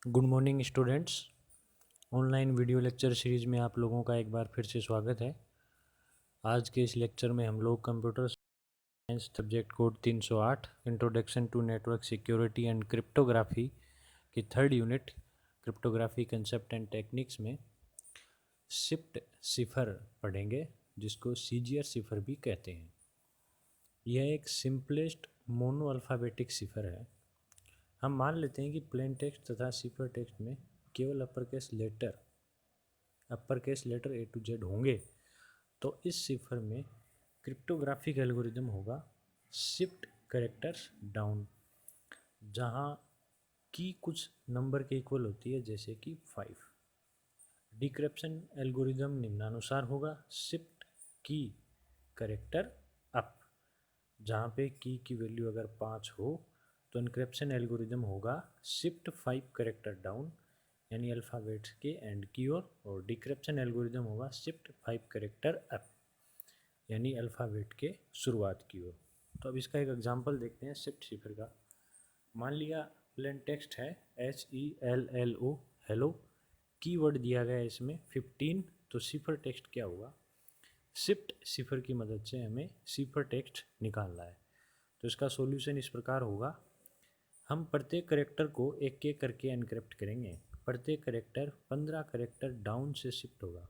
Good morning students. Online video lecture series में आप लोगों का एक बार फिर से स्वागत है। आज के इस लेक्चर में हम लोग computer science subject code 308 introduction to network security and cryptography की third unit cryptography concept and techniques में शिफ्ट सिफर पढ़ेंगे, जिसको सीजीआर सिफर भी कहते हैं। यह एक सिंपलेस्ट मोनो अल्फ़ाबेटिक सिफर है। हम मान लेते हैं कि प्लेन टेक्स्ट तथा सिफर टेक्स्ट में केवल upper case letter A to Z होंगे, तो इस सिफर में क्रिप्टोग्राफिक एल्गोरिदम होगा शिफ्ट करेक्टर्स डाउन, जहां की कुछ नंबर के इक्वल होती है, जैसे कि 5। डिक्रिप्शन एल्गोरिदम निम्नानुसार होगा शिफ्ट की करेक्टर अप, जहाँ पे की वैल्यू अगर 5 हो तो इनक्रिप्शन एल्गोरिदम होगा शिफ्ट 5 करेक्टर डाउन, यानी अल्फ़ाबेट्स के एंड की ओर, और डिक्रिप्शन एल्गोरिदम होगा शिफ्ट 5 करेक्टर अप, यानी अल्फ़ाबेट के शुरुआत की ओर। तो अब इसका एक एग्जांपल देखते हैं शिफ्ट सिफर का। मान लिया प्लेन टेक्स्ट है HELLO हेलो, कीवर्ड दिया गया है इसमें 15, तो सिफर टेक्स्ट क्या होगा? शिफ्ट सिफर की मदद से हमें सिफर टेक्स्ट निकालना है। तो इसका सॉल्यूशन इस प्रकार होगा, हम प्रत्येक करेक्टर को एक एक करके एनक्रिप्ट करेंगे। प्रत्येक करेक्टर 15 करेक्टर डाउन से शिफ्ट होगा।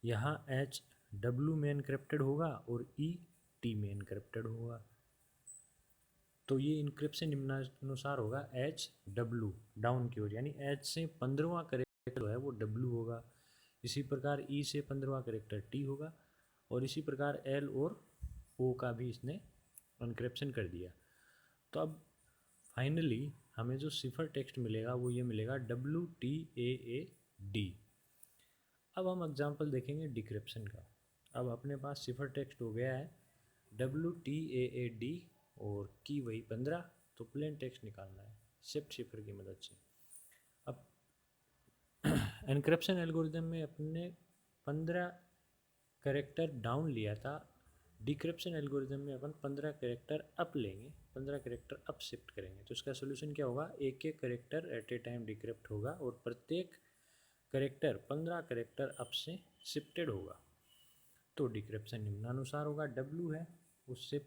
यहाँ HW में एनक्रिप्टेड होगा और ET में एनक्रिप्टेड होगा। तो ये इनक्रिप्शन निम्नानुसार होगा HW डाउन की ओर, यानी H से 15वां करेक्टर जो है वो W होगा। इसी प्रकार E से 15वां करेक्टर T होगा, और इसी प्रकार L और O का भी इसने एनक्रिप्शन कर दिया। तो अब फाइनली हमें जो सिफर टेक्स्ट मिलेगा वो ये मिलेगा WTAAD। अब हम एग्जांपल देखेंगे डिक्रिप्शन का। अब अपने पास सिफर टेक्स्ट हो गया है WTAAD और की वही 15, तो प्लेन टेक्स्ट निकालना है शिफ्ट सिफर की मदद से। अब एनक्रिप्शन एल्गोरिदम में अपने 15 करेक्टर डाउन लिया था, डिक्रिप्शन एल्गोरिदम में अपन 15 करेक्टर अप लेंगे, 15 करेक्टर अप शिफ्ट करेंगे। तो इसका सोल्यूशन क्या होगा? एक एक करेक्टर एट ए टाइम डिक्रिप्ट होगा और प्रत्येक करेक्टर 15 करेक्टर अप से शिफ्टेड होगा। तो डिक्रिप्शन निम्नानुसार होगा, डब्ल्यू है उससे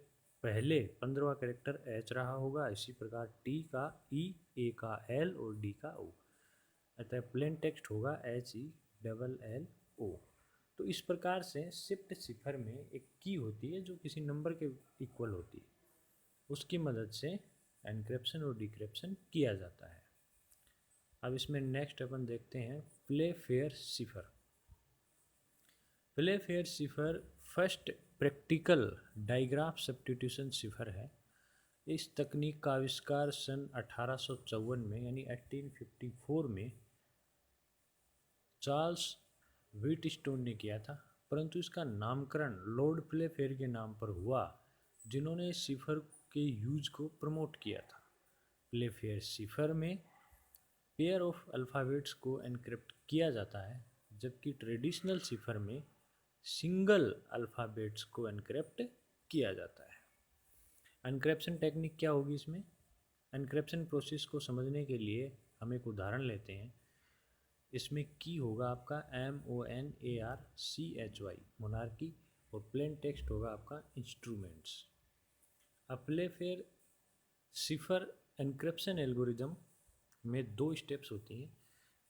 पहले 15वां करेक्टर एच रहा होगा, इसी प्रकार टी का ई, ए का एल और डी का ओ, अतः प्लेन टेक्स्ट होगा HELLO। तो इस प्रकार से शिफ्ट सिफर में एक की होती है जो किसी नंबर के इक्वल होती है, उसकी मदद से एनक्रिप्शन और डिक्रिप्शन किया जाता है। अब इसमें नेक्स्ट अपन देखते हैं प्ले फेयर सिफर। प्ले फेयर सिफर फर्स्ट प्रैक्टिकल डाइग्राफ सब्स्टिट्यूशन सिफर है। इस तकनीक का आविष्कार सन 1854 में, यानी 1854 में चार्ल्स व्हीटस्टोन ने किया था, परंतु इसका नामकरण लॉर्ड प्ले फेयर के नाम पर हुआ, जिन्होंने सिफर के यूज को प्रमोट किया था। प्ले फेयर सिफर में पेयर ऑफ अल्फ़ाबेट्स को एनक्रिप्ट किया जाता है, जबकि ट्रेडिशनल सिफर में सिंगल अल्फ़ाबेट्स को एनक्रिप्ट किया जाता है। एनक्रिप्शन टेक्निक क्या होगी इसमें? एनक्रिप्शन प्रोसेस को समझने के लिए हम एक उदाहरण लेते हैं। इसमें की होगा आपका MONARCHY मोनार्की, और प्लेन टेक्स्ट होगा आपका इंस्ट्रूमेंट्स। अब प्ले फेयर सिफर एनक्रिप्शन एल्गोरिदम में 2 स्टेप्स होती हैं,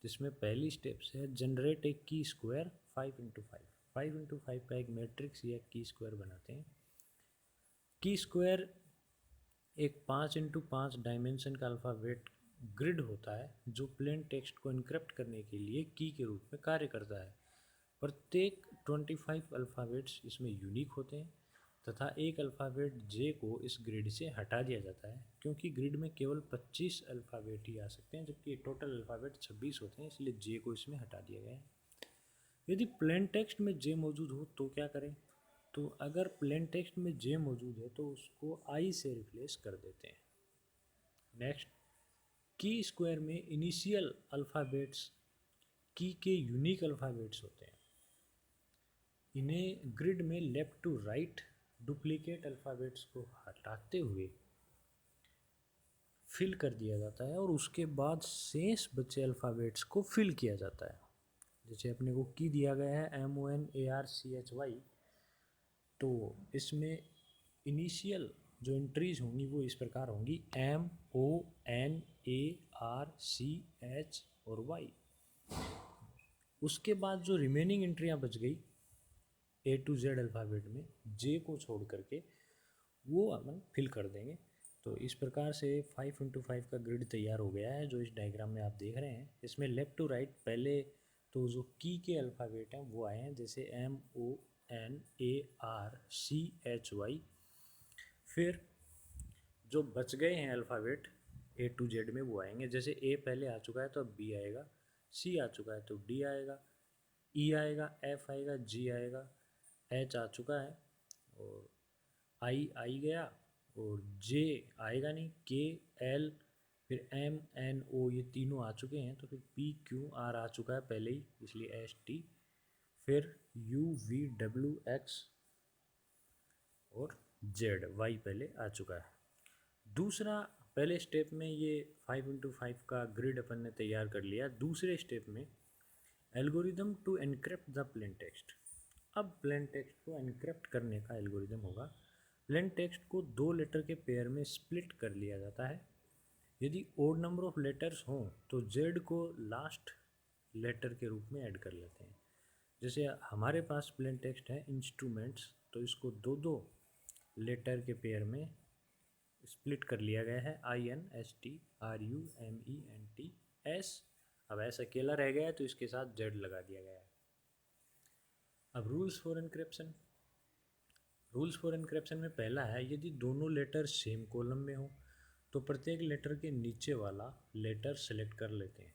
जिसमें पहली स्टेप्स है जनरेट ए की स्क्वायर 5x5। 5x5 का एक मैट्रिक्स या की स्क्वायर बनाते हैं। की स्क्वायर एक 5x5 डायमेंशन का अल्फ़ाबेट ग्रिड होता है, जो प्लेन टेक्स्ट को इनक्रिप्ट करने के लिए की के रूप में कार्य करता है। प्रत्येक 25 अल्फ़ाबेट्स इसमें यूनिक होते हैं, तथा एक अल्फ़ाबेट जे को इस ग्रिड से हटा दिया जाता है, क्योंकि ग्रिड में केवल 25 अल्फ़ाबेट ही आ सकते हैं, जबकि टोटल अल्फ़ाबेट 26 होते हैं, इसलिए जे को इसमें हटा दिया गया है। यदि प्लेन टेक्स्ट में जे मौजूद हो तो क्या करें? तो अगर प्लेन टेक्स्ट में जे मौजूद है तो उसको आई से रिप्लेस कर देते हैं। नेक्स्ट, की स्क्वायर में इनिशियल अल्फ़ाबेट्स की के यूनिक अल्फ़ाबेट्स होते हैं। इन्हें ग्रिड में left to right duplicate alphabets को हटाते हुए फिल कर दिया जाता है और उसके बाद शेष बचे अल्फ़ाबेट्स को फिल किया जाता है। जैसे अपने को की दिया गया है MONARCHY, तो इसमें इनिशियल जो एंट्रीज होंगी वो इस प्रकार होंगी MONARCH और Y। उसके बाद जो रिमेनिंग एंट्रियाँ बच गई A to Z अल्फ़ाबेट में J को छोड़ करके वो अपन फिल कर देंगे। तो इस प्रकार से 5x5 का ग्रिड तैयार हो गया है जो इस डायग्राम में आप देख रहे हैं। इसमें लेफ़्ट टू राइट पहले तो जो की के अल्फ़ाबेट हैं वो आए हैं, जैसे MONARCHY। फिर जो बच गए हैं अल्फ़ाबेट A to Z में वो आएंगे, जैसे A पहले आ चुका है तो अब B आएगा, C आ चुका है तो D आएगा, E आएगा, F आएगा, G आएगा, H आ चुका है और आई गया और J आएगा नहीं, K L फिर M N O ये तीनों आ चुके हैं, तो फिर P Q R आ चुका है पहले ही इसलिए S T, फिर U V W X और Z Y पहले आ चुका है। दूसरा पहले स्टेप में ये 5x5 का ग्रिड अपन ने तैयार कर लिया। दूसरे स्टेप में algorithm to encrypt the plain text. अब प्लेन टेक्स्ट को एनक्रिप्ट करने का एल्गोरिदम होगा। प्लेन टेक्स्ट को 2 लेटर के पेयर में स्प्लिट कर लिया जाता है। यदि ओड नंबर ऑफ लेटर्स हों तो जेड को लास्ट लेटर के रूप में ऐड कर लेते हैं। जैसे हमारे पास प्लेन टेक्स्ट है इंस्ट्रूमेंट्स, तो इसको 2 लेटर के पेयर में स्प्लिट कर लिया गया है INSTRUMENTS। अब ऐसा अकेला रह गया है तो इसके साथ जेड लगा दिया गया है। अब rules for encryption. Rules for encryption में पहला है, यदि दोनों लेटर सेम कॉलम में हो तो प्रत्येक लेटर के नीचे वाला लेटर सेलेक्ट कर लेते हैं,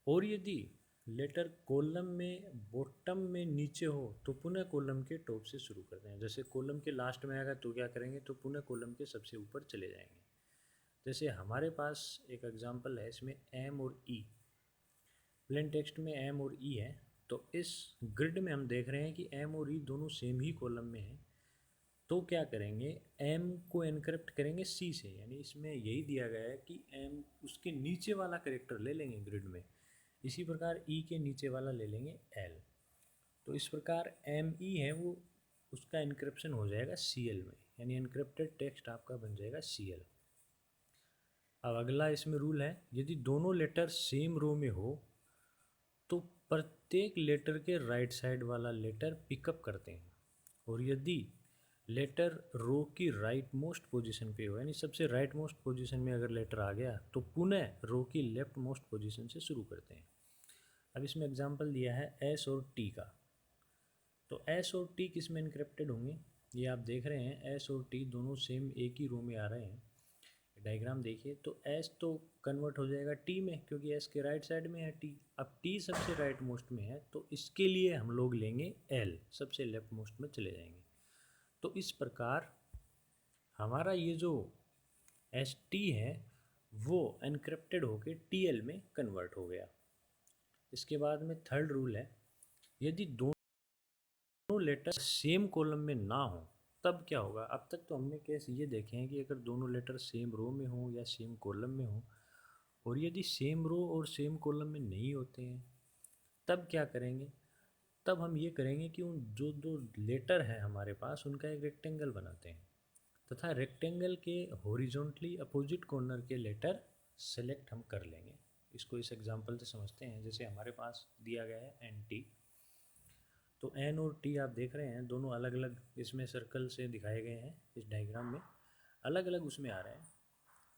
और यदि लेटर कॉलम में बॉटम में नीचे हो तो पुनः कॉलम के टॉप से शुरू करते हैं। जैसे कॉलम के लास्ट में आएगा तो क्या करेंगे, तो पुनः कॉलम के सबसे ऊपर चले जाएंगे। जैसे हमारे पास एक एग्जांपल है, इसमें एम और ई, प्लेन टेक्स्ट में एम और ई है, तो इस ग्रिड में हम देख रहे हैं कि एम और ई दोनों सेम ही कॉलम में हैं। तो क्या करेंगे, एम को एनक्रिप्ट करेंगे सी से, यानी इसमें यही दिया गया है कि एम उसके नीचे वाला करेक्टर ले लेंगे ग्रिड में, इसी प्रकार ई के नीचे वाला ले लेंगे एल। तो इस प्रकार एम ई है वो उसका एनक्रिप्शन हो जाएगा सी एल में, यानी एनक्रिप्टेड टेक्स्ट आपका बन जाएगा सी एल। अब अगला इसमें रूल है, यदि दोनों लेटर सेम रो में हो तो प्रत्येक लेटर के राइट साइड वाला लेटर पिकअप करते हैं, और यदि लेटर रो की राइट मोस्ट पोजीशन पे हो, यानी सबसे राइट मोस्ट पोजीशन में अगर लेटर आ गया तो पुनः रो की लेफ्ट मोस्ट पोजीशन से शुरू करते हैं। अब इसमें एग्जांपल दिया है एस और टी का, तो एस और टी किस में इनक्रिप्टेड होंगे, ये आप देख रहे हैं एस और टी दोनों सेम एक ही रो में आ रहे हैं। डायग्राम देखिए, तो एस तो कन्वर्ट हो जाएगा टी में क्योंकि एस के राइट साइड में है टी। अब टी सबसे राइट मोस्ट में है तो इसके लिए हम लोग लेंगे एल, सबसे लेफ्ट मोस्ट में चले जाएंगे। तो इस प्रकार हमारा ये जो एस टी है वो एनक्रिप्टेड होके टी एल में कन्वर्ट हो गया। इसके बाद में थर्ड रूल है, यदि दोनों लेटर सेम कॉलम में ना हो तब क्या होगा। अब तक तो हमने केस ये देखे हैं कि अगर दोनों लेटर सेम रो में हो या सेम कॉलम में हो, और यदि सेम रो और सेम कॉलम में नहीं होते हैं तब क्या करेंगे, तब हम ये करेंगे कि उन जो 2 लेटर हैं हमारे पास उनका एक रेक्टेंगल बनाते हैं, तथा रेक्टेंगल के हॉरिजॉन्टली अपोजिट कॉर्नर के लेटर सेलेक्ट हम कर लेंगे। इसको इस एग्जांपल से समझते हैं। जैसे हमारे पास दिया गया है एन टी, तो एन और टी आप देख रहे हैं दोनों अलग अलग इसमें सर्कल से दिखाए गए हैं, इस डायग्राम में अलग अलग उसमें आ रहे हैं।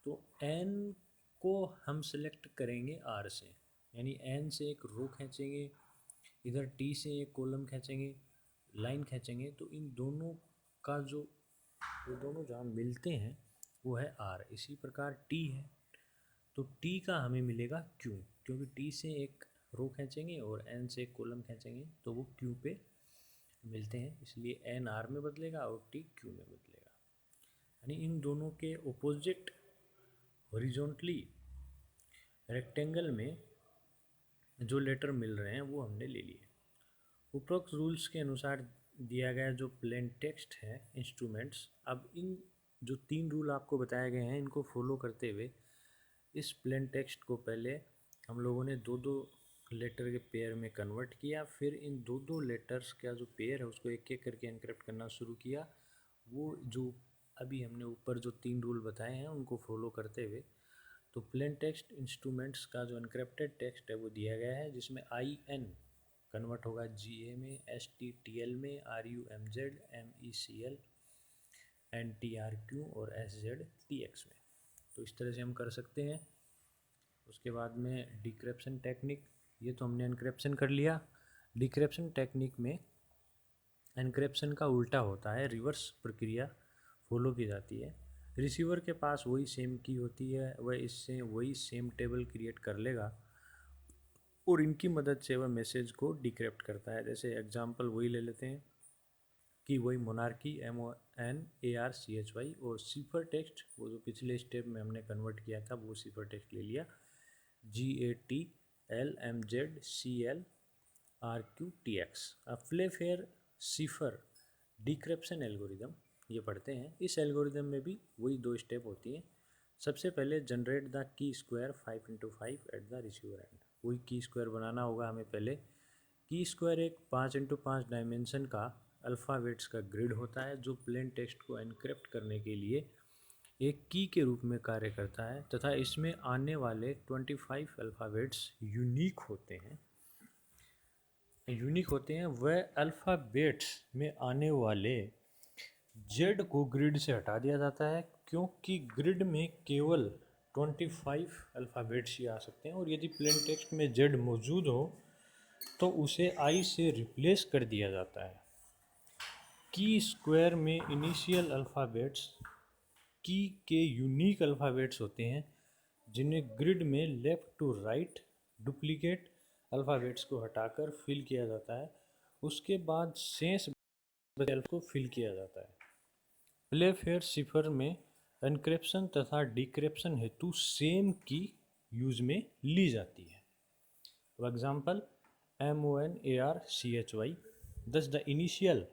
तो एन को हम सेलेक्ट करेंगे आर से, यानी एन से एक रो खींचेंगे, इधर टी से एक कॉलम खींचेंगे, लाइन खींचेंगे, तो इन दोनों का जो वो दोनों जहाँ मिलते हैं वो है आर। इसी प्रकार टी है तो टी का हमें मिलेगा क्यू, क्योंकि टी से एक रो खींचेंगे और एन से एक कॉलम खींचेंगे तो वो क्यू पे मिलते हैं, इसलिए एन आर में बदलेगा और टी क्यू में बदलेगा। यानी इन दोनों के ओपोजिट हॉरिजॉन्टली रेक्टेंगल में जो लेटर मिल रहे हैं वो हमने ले लिए। उपरोक्त रूल्स के अनुसार दिया गया जो प्लेन टेक्स्ट है इंस्ट्रूमेंट्स, अब इन जो 3 रूल आपको बताए गए हैं इनको फॉलो करते हुए इस प्लेन टेक्स्ट को पहले हम लोगों ने दो दो लेटर के पेयर में कन्वर्ट किया, फिर इन दो दो लेटर्स का जो पेयर है उसको एक एक करके एनक्रिप्ट करना शुरू किया। वो जो अभी हमने ऊपर जो 3 रूल बताए हैं उनको फॉलो करते हुए तो प्लेन टेक्स्ट इंस्ट्रूमेंट्स का जो एनक्रिप्टेड टेक्स्ट है वो दिया गया है, जिसमें IN कन्वर्ट होगा GA में, STTL में, RUMZ, MECL, NTRQ और SZTX में। तो इस तरह से हम कर सकते हैं। उसके बाद में डिक्रिप्शन टेक्निक, ये तो हमने एनक्रिप्शन कर लिया। डिक्रिप्शन टेक्निक में एनक्रिप्शन का उल्टा होता है, रिवर्स प्रक्रिया फॉलो की जाती है। रिसीवर के पास वही सेम की होती है, वह इससे वही सेम टेबल क्रिएट कर लेगा और इनकी मदद से वह मैसेज को डिक्रिप्ट करता है। जैसे एग्जांपल वही ले लेते हैं कि वही मोनार्की MONARCHY और सिफर टेक्स्ट वो जो पिछले स्टेप में हमने कन्वर्ट किया था वो सिफर टेक्स्ट ले लिया GATLMZCLRQTX। अब फ्लेफेयर सिफर डिक्रिप्शन एल्गोरिदम ये पढ़ते हैं। इस एल्गोरिदम में भी वही 2 स्टेप होती हैं। सबसे पहले generate the key square 5x5 at the receiver and, वही की स्क्वायर बनाना होगा हमें पहले। की स्क्वायर एक 5x5 डायमेंशन का अल्फ़ाबेट्स का ग्रिड होता है जो प्लेन टेक्स्ट को एनक्रिप्ट करने के लिए एक की के रूप में कार्य करता है तथा इसमें आने वाले 25 अल्फ़ाबेट्स यूनिक होते हैं। वह अल्फ़ाबेट्स में आने वाले जेड को ग्रिड से हटा दिया जाता है क्योंकि ग्रिड में केवल 25 अल्फ़ाबेट्स ही आ सकते हैं, और यदि प्लेन टेक्स्ट में जेड मौजूद हो तो उसे आई से रिप्लेस कर दिया जाता है। की स्क्वायर में इनिशियल अल्फ़ाबेट्स की के यूनिक अल्फ़ाबेट्स होते हैं जिन्हें ग्रिड में left to right duplicate alphabets को हटाकर फिल किया जाता है। उसके बाद शेष बचे को फिल किया जाता है। प्लेफेयर सिफर में एनक्रिप्शन तथा डिक्रिप्शन हेतु सेम की यूज में ली जाती है। For example MONARCHY, thus the initial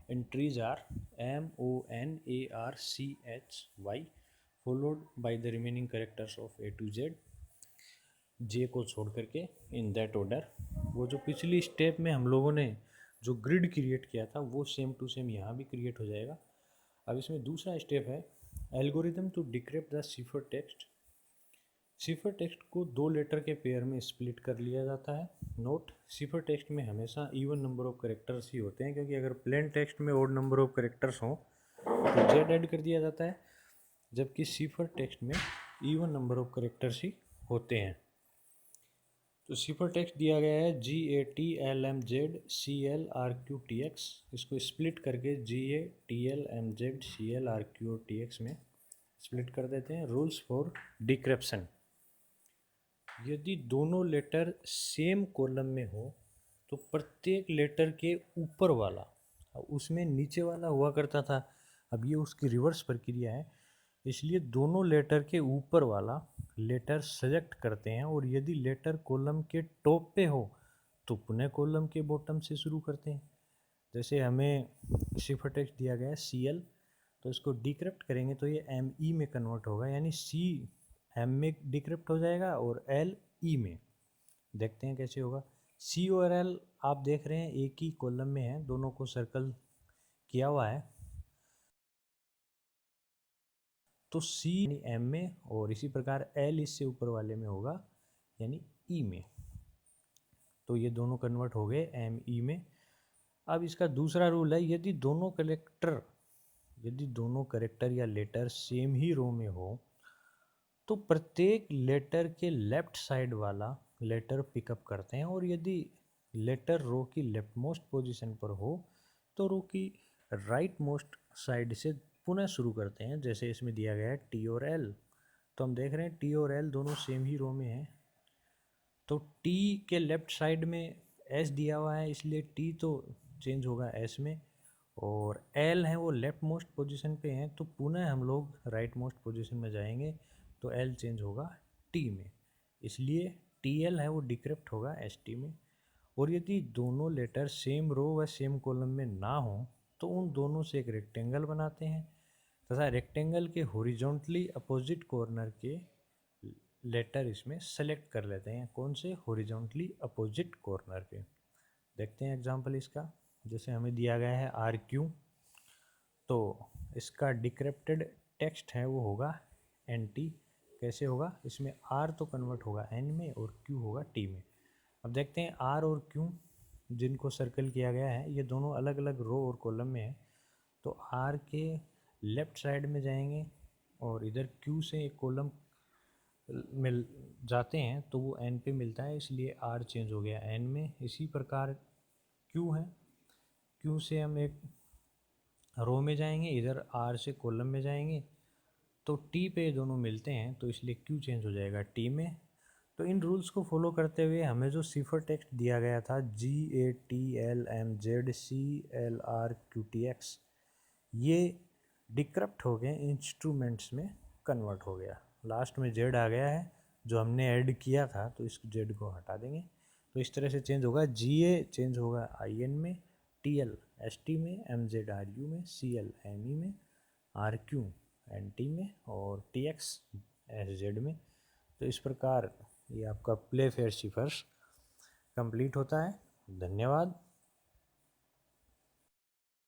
entries are MONARCHY followed by the remaining characters of A to Z, J को छोड़ करके इन दैट ऑर्डर। वो जो पिछली स्टेप में हम लोगों ने जो ग्रिड क्रिएट किया था वो सेम टू सेम यहाँ भी क्रिएट हो जाएगा। अब इसमें दूसरा स्टेप है algorithm to decrypt the cipher text. Cipher text को 2 लेटर के पेयर में स्प्लिट कर लिया जाता है। नोट, सिफर टेक्स्ट में हमेशा इवन नंबर ऑफ करेक्टर्स ही होते हैं, क्योंकि अगर प्लेन टेक्स्ट में ऑड नंबर ऑफ करेक्टर्स हों तो जेड ऐड कर दिया जाता है, जबकि सिफर टेक्स्ट में इवन नंबर ऑफ करेक्टर्स ही होते हैं। तो सिफर टेक्स्ट दिया गया है GATLMZCLRQTX, इसको स्प्लिट करके GATLMZCLRQTX में स्प्लिट कर देते हैं। रूल्स फॉर डिक्रिप्शन, यदि दोनों लेटर सेम कॉलम में हो तो प्रत्येक लेटर के ऊपर वाला, उसमें नीचे वाला हुआ करता था, अब ये उसकी रिवर्स प्रक्रिया है, इसलिए दोनों लेटर के ऊपर वाला लेटर सेलेक्ट करते हैं, और यदि लेटर कॉलम के टॉप पे हो तो पुनः कॉलम के बॉटम से शुरू करते हैं। जैसे हमें सिफर टेक्स्ट दिया गया है CL, तो इसको डिक्रिप्ट करेंगे तो ये ME में कन्वर्ट होगा, यानी C M में डिक्रिप्ट हो जाएगा और L E में। देखते हैं कैसे होगा। C और L आप देख रहे हैं एक ही कॉलम में है, दोनों को सर्कल किया हुआ है, तो C यानी M में और इसी प्रकार L इससे ऊपर वाले में होगा यानी E में। तो ये दोनों कन्वर्ट हो गए ME में। अब इसका दूसरा रूल है, यदि दोनों करेक्टर या लेटर सेम ही रो में हो तो प्रत्येक लेटर के लेफ्ट साइड वाला लेटर पिकअप करते हैं, और यदि लेटर रो की लेफ्ट मोस्ट पोजीशन पर हो तो रो की राइट मोस्ट साइड से पुनः शुरू करते हैं। जैसे इसमें दिया गया है T और L, तो हम देख रहे हैं T और L दोनों सेम ही रो में हैं, तो T के लेफ्ट साइड में S दिया हुआ है, इसलिए T तो चेंज होगा S में, और L है वो लेफ्ट मोस्ट पोजीशन पे हैं, तो पुनः हम लोग राइट मोस्ट पोजीशन में जाएंगे तो L चेंज होगा T में, इसलिए TL है वो डिक्रिप्ट होगा ST में। और यदि दोनों लेटर सेम रो व सेम कॉलम में ना हो तो उन दोनों से एक रेक्टेंगल बनाते हैं तथा रेक्टेंगल के हॉरिजॉन्टली अपोजिट कॉर्नर के लेटर इसमें सेलेक्ट कर लेते हैं। कौन से? हॉरिजॉन्टली अपोजिट कॉर्नर के। देखते हैं एग्जांपल इसका। जैसे हमें दिया गया है आर क्यू, तो इसका डिक्रिप्टेड टेक्स्ट है वो होगा एन टी। कैसे होगा? इसमें आर तो कन्वर्ट होगा एन में और क्यू होगा टी में। अब देखते हैं आर और क्यू जिनको सर्कल किया गया है ये दोनों अलग अलग रो और कॉलम में है। तो आर के लेफ्ट साइड में जाएंगे और इधर क्यू से एक कॉलम मिल जाते हैं तो वो एन पे मिलता है, इसलिए आर चेंज हो गया एन में। इसी प्रकार क्यू है, क्यू से हम एक रो में जाएंगे, इधर आर से कॉलम में जाएंगे तो टी पे दोनों मिलते हैं तो इसलिए क्यू चेंज हो जाएगा टी में। तो इन रूल्स को फॉलो करते हुए हमें जो सिफर टेक्स्ट दिया गया था GATLMZCLRQTX, ये डिक्रप्ट हो गए इंस्ट्रूमेंट्स में कन्वर्ट हो गया। लास्ट में जेड आ गया है जो हमने ऐड किया था, तो इस जेड को हटा देंगे। तो इस तरह से चेंज होगा। GA चेंज होगा IN में, TL ST में, MZRU में, CL ME में, RQ NT में और TX SZ में। तो इस प्रकार ये आपका प्ले फेयर सिफर्स कंप्लीट होता है। धन्यवाद।